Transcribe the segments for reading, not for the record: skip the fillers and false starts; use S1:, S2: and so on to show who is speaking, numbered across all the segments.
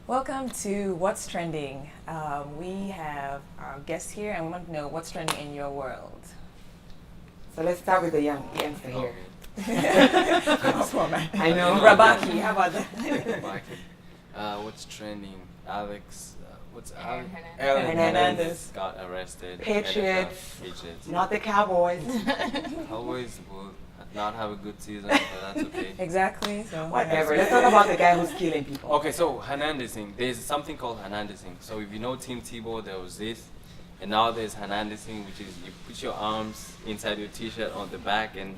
S1: Welcome to What's Trending. We have our guest here and we want to know what's trending in your world.
S2: So let's start with the youngster here.
S1: I know. Rabaki, how about that?
S3: Rabaki. What's trending? Alex, what's Alex?
S2: Hernandez
S3: got arrested.
S2: Patriots.
S3: Patriots.
S2: Not the Cowboys.
S3: Cowboys will not have a good season, but that's okay.
S1: Exactly. So
S2: Whatever. Let's talk about the guy who's killing people.
S3: Okay, so Hernandezing. There's something called Hernandezing. So if you know Team Tebow, there was this. And now there's Hernandezing, which is you put your arms inside your t-shirt on the back, and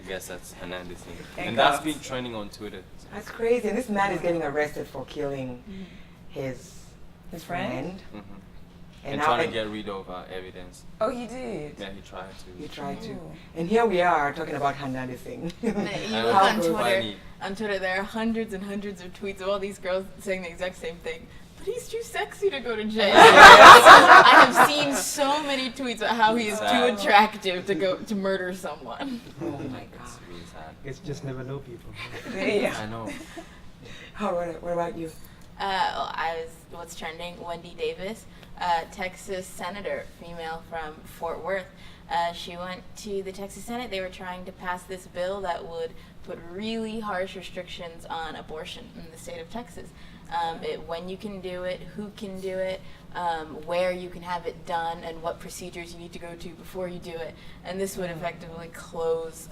S3: I guess that's Hernandezing. And that's been trending on Twitter. So.
S2: That's crazy. And this man is getting arrested for killing his
S1: friend.
S3: Mm-hmm.
S2: And
S3: trying to get rid of evidence.
S1: Oh, he did?
S3: Yeah, he tried to.
S2: He tried to. And here we are talking about Hernandezing.
S4: You look on Twitter, there are hundreds and hundreds of tweets of all these girls saying the exact same thing. But he's too sexy to go to jail. I have seen so many tweets about how he is too attractive to murder someone.
S2: Oh my God.
S3: It's really sad.
S5: It's just never know people.
S1: Yeah.
S3: I know.
S2: What about you?
S4: What's trending? Wendy Davis, Texas senator, female from Fort Worth. She went to the Texas Senate. They were trying to pass this bill that would put really harsh restrictions on abortion in the state of Texas. When you can do it, who can do it, where you can have it done, and what procedures you need to go to before you do it. And this would effectively close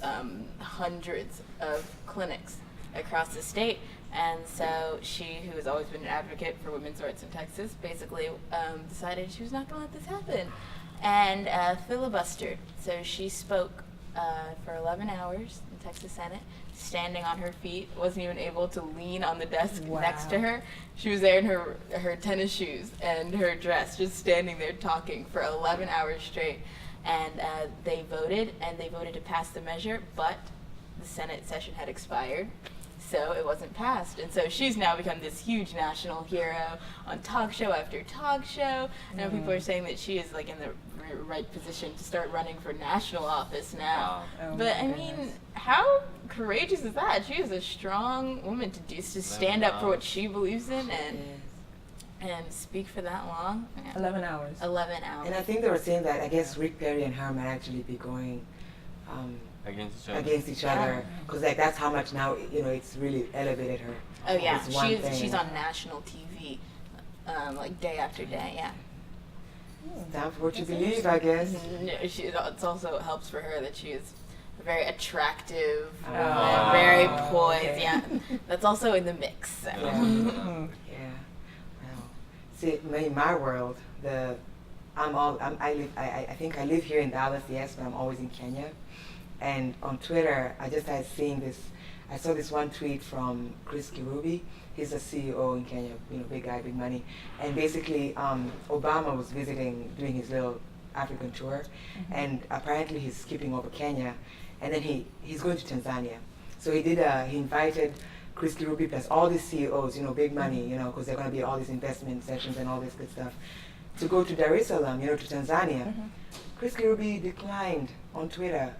S4: hundreds of clinics across the state. And so she, who has always been an advocate for women's rights in Texas, basically decided she was not going to let this happen and filibustered. So she spoke for 11 hours in Texas Senate, standing on her feet, wasn't even able to lean on the desk next to her. She was there in her tennis shoes and her dress, just standing there talking for 11 hours straight. And they voted to pass the measure, but the Senate session had expired. So it wasn't passed. And so she's now become this huge national hero on talk show after talk show. Now people are saying that she is like in the right position to start running for national office now.
S3: Wow.
S1: Oh
S4: But I mean, how courageous is that? She is a strong woman to stand up for what she believes in and speak for that long. Yeah.
S1: 11 hours.
S4: 11 hours.
S2: And I think they were saying that I guess Rick Perry and her might actually be going
S3: Against each other.
S2: because like that's how much now it's really elevated her.
S4: Oh yeah,
S2: It's one thing.
S4: she's on national TV, like day after day. Yeah.
S2: Stand for what you believe, I guess.
S4: No, it also helps for her that she is very attractive,
S2: Oh.
S4: very poised. Yeah, that's also in the mix. So.
S2: Yeah. Well, see, in my world, I think I live here in Dallas, yes, but I'm always in Kenya. And on Twitter, I just started seeing this. I saw this one tweet from Chris Kirubi. He's a CEO in Kenya, big guy, big money. And basically, Obama was doing his little African tour, and apparently he's skipping over Kenya, and then he's going to Tanzania. So he invited Chris Kirubi plus all these CEOs, big money, because there are going to be all these investment sessions and all this good stuff, to go to Dar es Salaam, to Tanzania. Chris Kirubi declined on Twitter.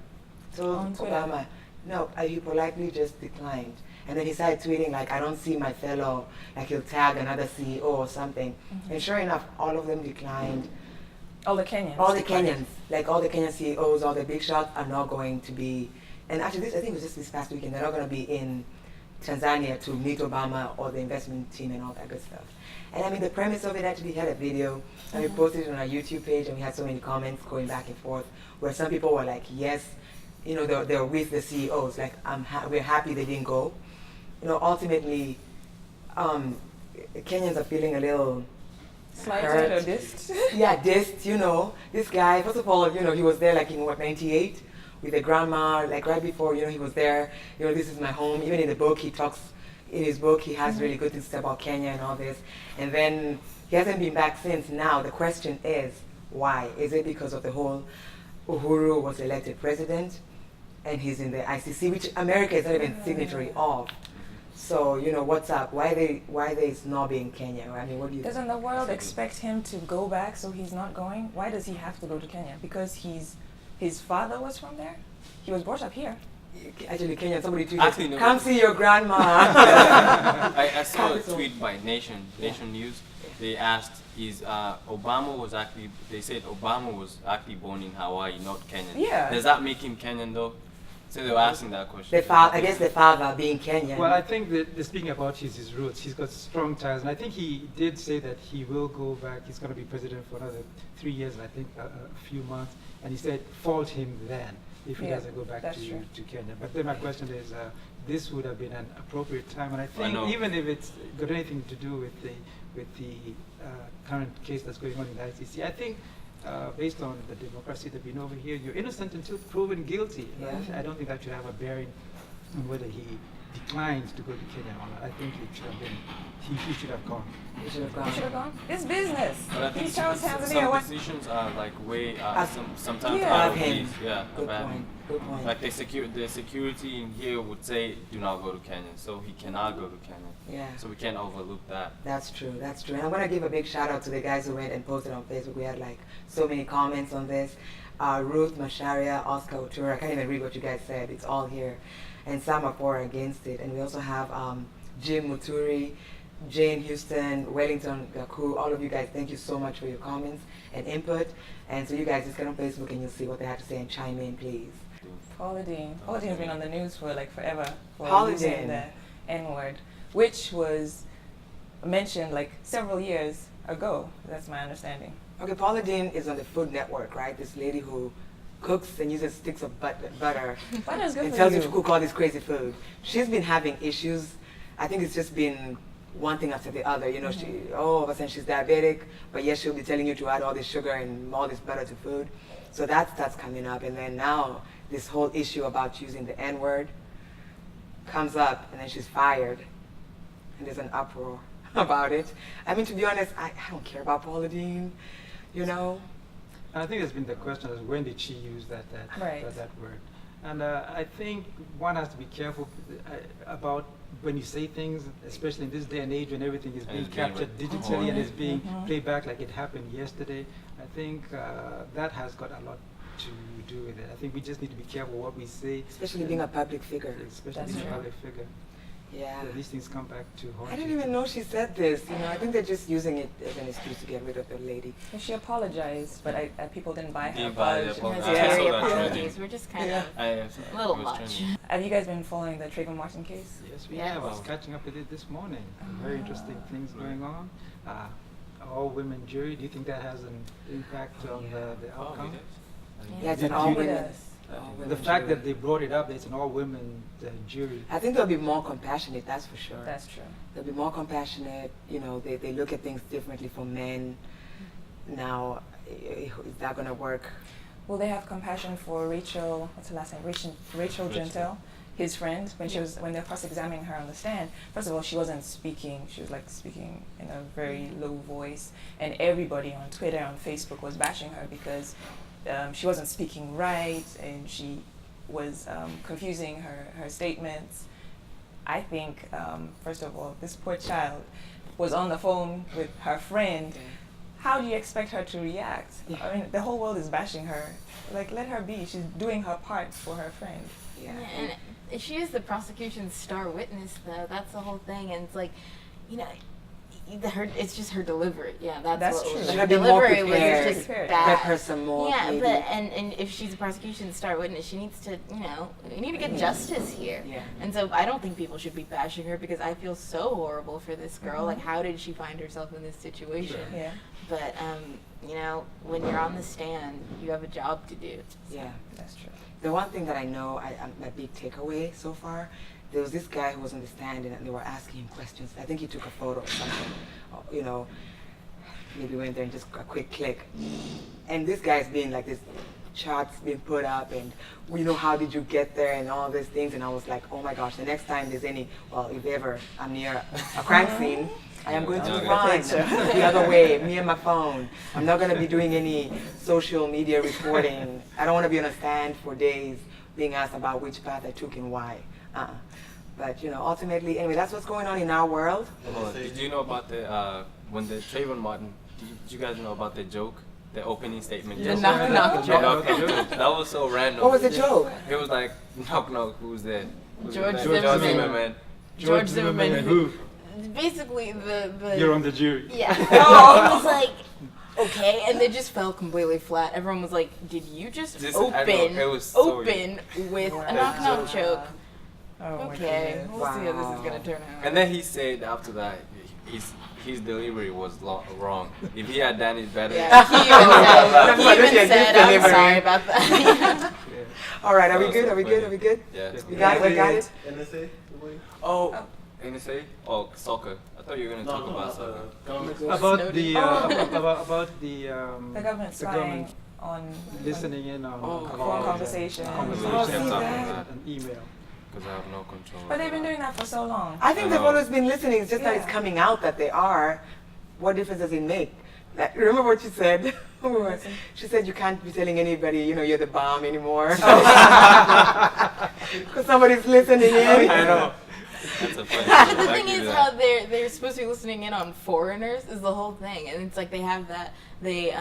S2: Told Obama, no, he politely just declined. And then he started tweeting like, I don't see my fellow, like he'll tag another CEO or something. And sure enough, all of them declined.
S1: All the Kenyans?
S2: All the Kenyans, like all the Kenyan CEOs, all the big shots are not going to be, and actually I think it was just this past weekend, they're not going to be in Tanzania to meet Obama or the investment team and all that good stuff. And I mean, the premise of it actually had a video, and we posted it on our YouTube page, and we had so many comments going back and forth, where some people were like, yes, they're with the CEOs, like we're happy they didn't go. Ultimately, Kenyans are feeling a little
S1: Slighted or dissed?
S2: Yeah, dissed, This guy, first of all, he was there like in 98 with a grandma, like right before, he was there, this is my home. Even in the book, he talks, in his book, he has really good things to say about Kenya and all this. And then he hasn't been back since. Now the question is, why? Is it because of the whole Uhuru was elected president and he's in the ICC, which America is not even signatory of? So, you know, what's up? Why they snobby in Kenya? I mean, what do you
S1: Doesn't the world expect him to go back, so he's not going? Why does he have to go to Kenya? Because his father was from there? He was brought up here.
S2: Actually, Kenya, somebody
S3: Actually,
S2: tweeted,
S3: no.
S2: come see your grandma.
S3: I saw a
S2: Capital.
S3: tweet by Nation News. They asked, they said Obama was actually born in Hawaii, not Kenyan.
S1: Yeah.
S3: Does that make him Kenyan though? So they were asking that question.
S2: I guess the father being Kenyan.
S5: Well, I think that speaking about his roots, he's got strong ties, and I think he did say that he will go back. He's going to be president for another 3 years, and I think a few months. And he said, fault him then if he doesn't go back to Kenya. But then my question is, this would have been an appropriate time, and I think even if it's got anything to do with the current case that's going on in the ICC, I think. Based on the democracy that we know over here, you're innocent until proven guilty. I don't think that should have a bearing on whether he declines to go to Kenya or not. I think it should have been, he should have gone.
S2: He should have
S1: He should have
S2: gone.
S1: gone. It's business.
S3: But I think
S1: He chose Tanzania.
S3: some
S1: What?
S3: decisions are like way sometimes
S1: Yeah.
S3: out of
S2: Above him.
S3: his. Yeah,
S2: Good
S3: above
S2: point.
S3: him.
S2: Good point.
S3: Like the security in here would say, do not go to Kenya, so he cannot go to Kenya.
S2: Yeah.
S3: So we can't overlook that.
S2: That's true. That's true. And I want to give a big shout out to the guys who went and posted on Facebook. We had like so many comments on this. Ruth Masharia, Oscar Otura. I can't even read what you guys said. It's all here. And some are for or against it. And we also have Jim Muturi, Jane Houston, Wellington Gaku. All of you guys, thank you so much for your comments and input. And so you guys just get on Facebook and you'll see what they have to say and chime in, please.
S1: Paula Dean. Paula Dean's been on the news for like forever for
S2: Paula
S1: using
S2: Dean.
S1: the N-word, which was mentioned like several years ago. That's my understanding.
S2: Okay, Paula Dean is on the Food Network, right? This lady who cooks and uses sticks of butter
S1: Butter's good
S2: and
S1: for
S2: tells you
S1: you.
S2: to cook all this crazy food. She's been having issues. I think it's just been one thing after the other. You know, all of a sudden she's diabetic, but yet she'll be telling you to add all this sugar and all this butter to food. So that's coming up. And then now this whole issue about using the N-word comes up, and then she's fired. And there's an uproar about it. I mean, to be honest, I don't care about Paula Dean, you know.
S5: And I think there's been the question is when did she use that word? And I think one has to be careful about when you say things, especially in this day and age when everything is being captured digitally and is being played back like it happened yesterday. I think that has got a lot to do with it. I think we just need to be careful what we say.
S2: Especially being a public figure.
S5: Especially being a public figure.
S2: Yeah.
S5: So these things come back to haunt
S2: I didn't
S5: you.
S2: even know she said this. You know, I think they're just using it as an excuse to get rid of the lady.
S1: And she apologized, but people didn't buy her
S3: Didn't buy the
S1: apology.
S3: apology.
S4: Has
S3: I saw
S4: Terry
S3: that
S4: apologies.
S3: trending.
S4: We're just kind
S2: Yeah.
S4: of a little much.
S1: Have you guys been following the Trayvon Martin case?
S5: Yes, we
S4: Yeah.
S5: have. I was catching up with it this morning. Very interesting things going on. All women jury. Do you think that has an impact on the outcome?
S2: Yeah, it's
S5: Did
S2: an all
S5: you-
S2: women.
S1: Yes.
S5: The fact that they brought it up, it's an all-women jury.
S2: I think they'll be more compassionate, that's for sure.
S1: That's true.
S2: They'll be more compassionate. You know, they look at things differently for men. Now, is that going to work?
S1: Will they have compassion for Rachel? What's her last name? Rachel Gentel, his friend. When they're cross-examining her on the stand, first of all, she wasn't speaking. She was like speaking in a very low voice, and everybody on Twitter, on Facebook, was bashing her because she wasn't speaking right, and she was confusing her statements. I think, first of all, this poor child was on the phone with her friend. How do you expect her to react? I mean, the whole world is bashing her. Like, let her be. She's doing her part for her friend.
S2: Yeah.
S4: And she is the prosecution's star witness, though. That's the whole thing. And it's like, you know, it's just her delivery. Yeah, that's what
S1: true.
S4: was-
S2: Should
S4: her
S2: have been more
S4: delivery was
S2: prepared.
S4: just
S1: Prep
S4: bad.
S2: her some more,
S4: Yeah,
S2: maybe.
S4: but and if she's a prosecution's star witness, she needs to, we need to get justice here.
S2: Yeah.
S4: And so I don't think people should be bashing her because I feel so horrible for this girl. Like, how did she find herself in this situation?
S1: Yeah.
S4: But when you're on the stand, you have a job to do.
S2: Yeah.
S1: That's true.
S2: The one thing that I know, my big takeaway so far, there was this guy who was on the stand and they were asking him questions. I think he took a photo or something, maybe went there and just a quick click. And this guy's being like this charts being put up, and how did you get there, and all these things. And I was like, oh my gosh, the next time there's if ever I'm near a crime scene, I am going to run the other way, me and my phone. I'm not going to be doing any social media reporting. I don't want to be on a stand for days being asked about which path I took and why. But ultimately, anyway, that's what's going on in our world.
S3: Did you know about when the Trayvon Martin? Did you guys know about the joke, the opening statement?
S4: The knock joke.
S3: That was so random.
S2: What was the joke?
S3: It was like knock knock. Who's there?
S4: George Zimmerman.
S5: George Zimmerman, who?
S4: Basically, the
S5: You're on the jury.
S4: Yeah. It was like, okay, and they just fell completely flat. Everyone was like, "Did you just open with a knock joke?"
S1: Oh my
S4: Okay,
S1: goodness.
S4: we'll see how this is gonna turn out.
S3: And then he said after that, his delivery was wrong. If he had done it better,
S4: Yeah, he even said, "I'm sorry about that."
S5: Yeah.
S2: All right, are we
S3: That was
S2: good?
S3: so
S2: Are we good?
S3: funny.
S2: Are we good?
S3: Yeah.
S2: We got it?
S6: NSA?
S3: Oh, NSA? Oh, soccer. I thought you were gonna talk about soccer.
S5: About the
S1: The government spying on
S5: listening in on
S1: conversation.
S5: conversations
S2: Oh,
S5: and email.
S3: Because I have no control.
S1: But they've been doing that for so long.
S2: I think
S3: I
S2: they've
S3: know.
S2: always been listening. It's just that it's
S1: Yeah.
S2: coming out that they are. What difference does it make? Like, remember what she said? She said you can't be telling anybody, you're the bomb anymore. Because somebody's listening in.
S3: I know. That's a funny
S4: But the
S3: joke. I
S4: thing
S3: give
S4: is
S3: you
S4: how
S3: that.
S4: they're supposed to be listening in on foreigners is the whole thing, and it's like they have that they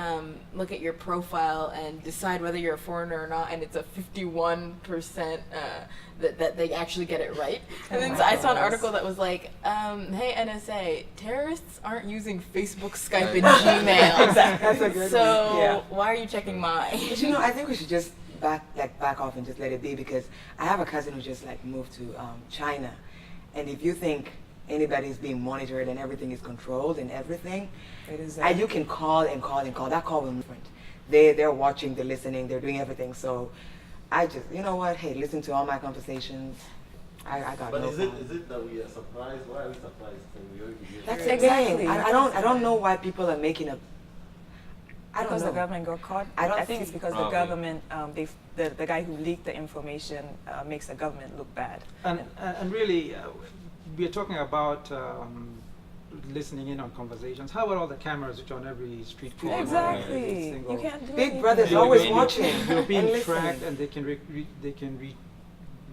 S4: look at your profile and decide whether you're a foreigner or not, and it's a 51% that they actually get it right. And then I saw an article that was like, hey NSA, terrorists aren't using Facebook, Skype, and Gmail.
S2: That's a good one.
S4: So
S2: Yeah.
S4: why are you checking mine?
S2: But I think we should just back off and just let it be, because I have a cousin who just moved to China, and if you think anybody's being monitored and everything is controlled and everything,
S1: It is
S2: and you can call and call and call. That call will be different. They're watching, they're listening, they're doing everything. So I just, what? Hey, listen to all my conversations. I got
S6: But
S2: no
S6: is
S2: problem.
S6: it that we are surprised? Why are we surprised? When we already hear
S2: That's
S6: it?
S1: Exactly.
S2: I don't know why people are making a. I don't
S1: because
S2: know.
S1: the government got caught.
S2: I don't
S1: think
S2: see-
S1: it's because
S3: Probably.
S1: the government, the guy who leaked the information makes the government look bad.
S5: And really, we're talking about listening in on conversations. How about all the cameras which are on every street corner?
S1: Exactly.
S5: every
S1: You
S5: single-
S1: can't do
S2: Big
S1: anything.
S2: Brother's
S3: Big
S2: always
S3: Brother.
S2: watching.
S5: You're being
S2: and listening.
S5: tracked, and they can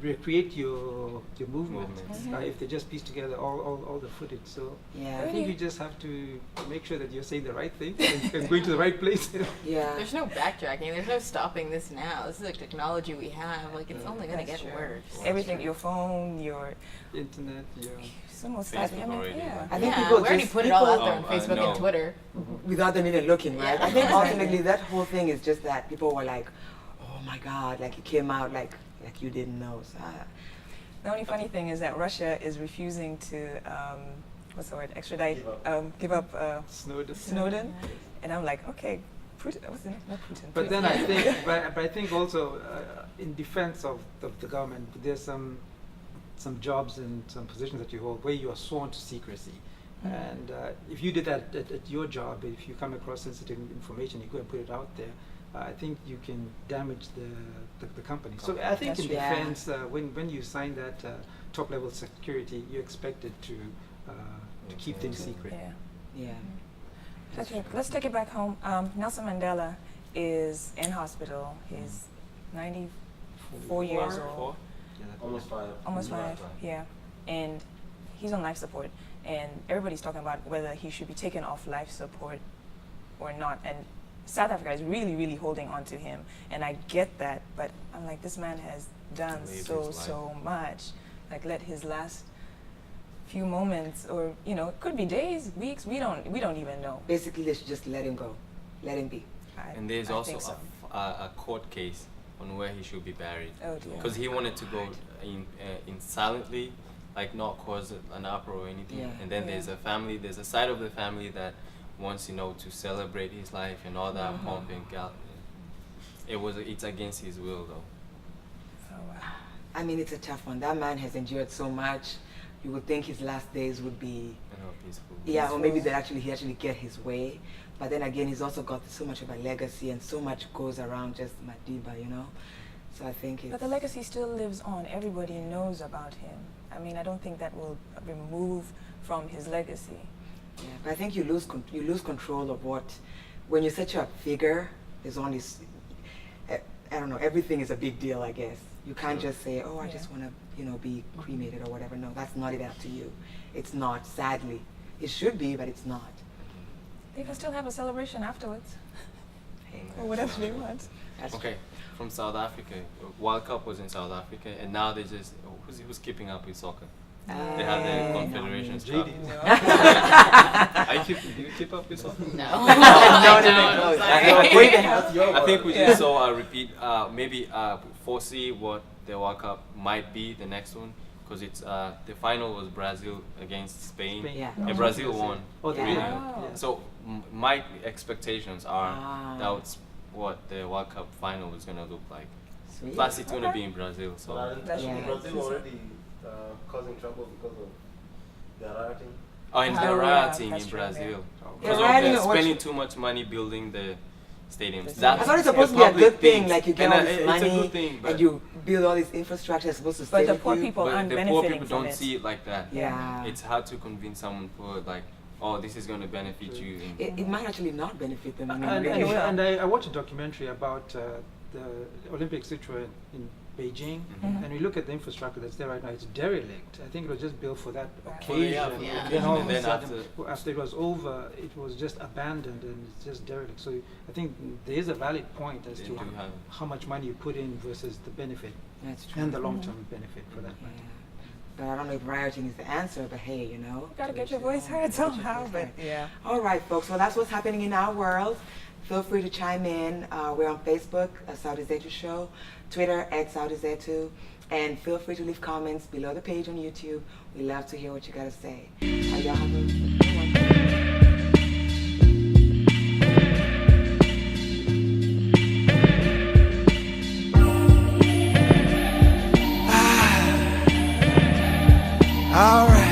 S5: recreate your movements
S3: Movements.
S5: if they just piece together all the footage. So
S2: Yeah.
S5: I think you just have to make sure that you're saying the right thing and going to the right place.
S2: Yeah.
S4: There's no backtracking. There's no stopping this now. This is the technology we have. Like, it's only gonna
S1: That's
S4: get
S1: true.
S4: worse.
S1: Everything, your phone, your
S5: Internet, yeah.
S1: someone's
S3: Facebook
S1: typing. I mean,
S3: already,
S1: yeah.
S2: I think
S4: Yeah,
S2: people
S4: we already
S2: just
S4: put it all out
S2: people-
S4: there on
S3: Oh, I
S4: Facebook
S3: know.
S4: and Twitter.
S2: without them even looking, right?
S4: Yeah.
S2: I think
S1: Exactly.
S2: ultimately that whole thing is just that people were like, oh my God, like it came out like you didn't know. So,
S1: The only funny thing is that Russia is refusing to, what's the word, extradite, give up
S5: Snowden.
S1: Snowden. And I'm like, okay, Putin, what's the name? Not Putin.
S5: But
S1: Putin.
S5: then I think, but I think also in defense of the government, there's some jobs and some positions that you hold where you are sworn to secrecy. And if you did that at your job, if you come across sensitive information, you go and put it out there, I think you can damage the company. So I think
S1: That's
S5: in
S1: true.
S2: Yeah.
S5: defense, when you sign that top level security, you're expected to keep things secret.
S1: Yeah.
S2: yeah.
S1: Okay, let's take it back home. Nelson Mandela is in hospital. He's 94 years old.
S6: Almost 5.
S1: Almost 5, yeah. And he's on life support. And everybody's talking about whether he should be taken off life support or not. And South Africa is really, really holding on to him. And I get that, but I'm like, this man has done
S3: Lived
S1: so,
S3: his life.
S1: so much. Like, let his last few moments, or, you know, it could be days, weeks, we don't even know.
S2: Basically, they should just let him go, let him be.
S3: And there's
S1: I
S3: also
S1: think so.
S3: a court case on where he should be buried.
S1: Oh dear.
S3: Because he wanted to go in silently, like not cause an uproar or anything.
S2: Yeah.
S3: And then
S1: Yeah.
S3: there's a side of the family that wants, to celebrate his life and all that
S1: Mhm.
S3: pomp and it's against his will though.
S1: Oh, wow.
S2: I mean, it's a tough one. That man has endured so much. You would think his last days would be
S3: peaceful.
S2: Yeah, or maybe that he actually get his way. But then again, he's also got so much of a legacy, and so much goes around just Madiba, you know. So I think it's.
S1: But the legacy still lives on. Everybody knows about him. I mean, I don't think that will remove from his legacy.
S2: Yeah, but I think you lose control of what, when you're such a figure. There's only, I don't know. Everything is a big deal, I guess. You can't just say, oh, I just want to, be cremated or whatever. No, that's not it up to you. It's not. Sadly, it should be, but it's not.
S1: They can still have a celebration afterwards.
S2: Hey,
S1: Or whatever they want.
S2: that's
S3: Okay, from South Africa, World Cup was in South Africa, and now they just who's keeping up with soccer? They have the Confederations Cup.
S5: JD.
S3: Do you keep up with soccer?
S4: No.
S3: I think we just saw a repeat. Maybe foresee what the World Cup might be the next one, because it's the final was Brazil against Spain.
S2: Yeah.
S3: And Brazil won.
S5: Oh,
S2: Yeah.
S5: really?
S1: Wow.
S5: Yeah.
S3: So my expectations are that's what the World Cup final is gonna look like.
S2: Sweet.
S3: Plus, it's gonna be in Brazil,
S6: But
S3: so.
S1: That's
S2: Yeah.
S6: Brazil already causing trouble because of their rioting.
S3: Oh, and
S1: Oh,
S3: they're
S1: yeah,
S3: rioting
S1: that's
S3: in
S1: true,
S3: Brazil.
S1: yeah.
S3: Because
S2: Yeah, rioting
S3: they're
S2: or what-
S3: spending too much money building the stadiums.
S1: I
S3: That's
S2: I thought it's supposed
S3: a
S2: to be a
S3: public
S2: good thing,
S3: thing.
S2: like you get
S3: And
S2: all this
S3: it's
S2: money
S3: a good thing, but
S2: and you build all this infrastructure that's supposed to stay
S1: But the
S2: with
S1: poor
S2: you.
S1: people
S3: but
S1: aren't
S3: the poor
S1: benefiting
S3: people
S1: from
S3: don't
S1: it.
S3: see it like that.
S2: Yeah.
S3: It's hard to convince someone poor, like, oh, this is going to benefit you.
S2: It might actually not benefit them. I mean,
S5: And,
S2: really.
S5: I watched a documentary about the Olympics which were in Beijing,
S3: Mhm.
S5: and we look at the infrastructure that's there right now. It's derelict. I think it was just built for that
S1: Right.
S5: occasion.
S3: Yeah,
S4: for the
S5: You
S4: occasion,
S5: know,
S3: and then
S5: after it was over, it was just abandoned and it's just derelict. So I think there is a valid point as
S3: They
S5: to
S3: do have-
S5: how much money you put in versus the benefit
S2: That's true.
S5: and the long-term benefit for that
S2: Yeah.
S5: matter.
S2: But I don't know if rioting is the answer, but hey,
S1: You gotta get your voice heard somehow, but yeah.
S2: All right, folks. Well, that's what's happening in our world. Feel free to chime in. We're on Facebook, Sauti Zetu Show, Twitter @Sauti Zetu, and feel free to leave comments below the page on YouTube. We love to hear what you gotta say. Y'all have a good one.
S7: Alright.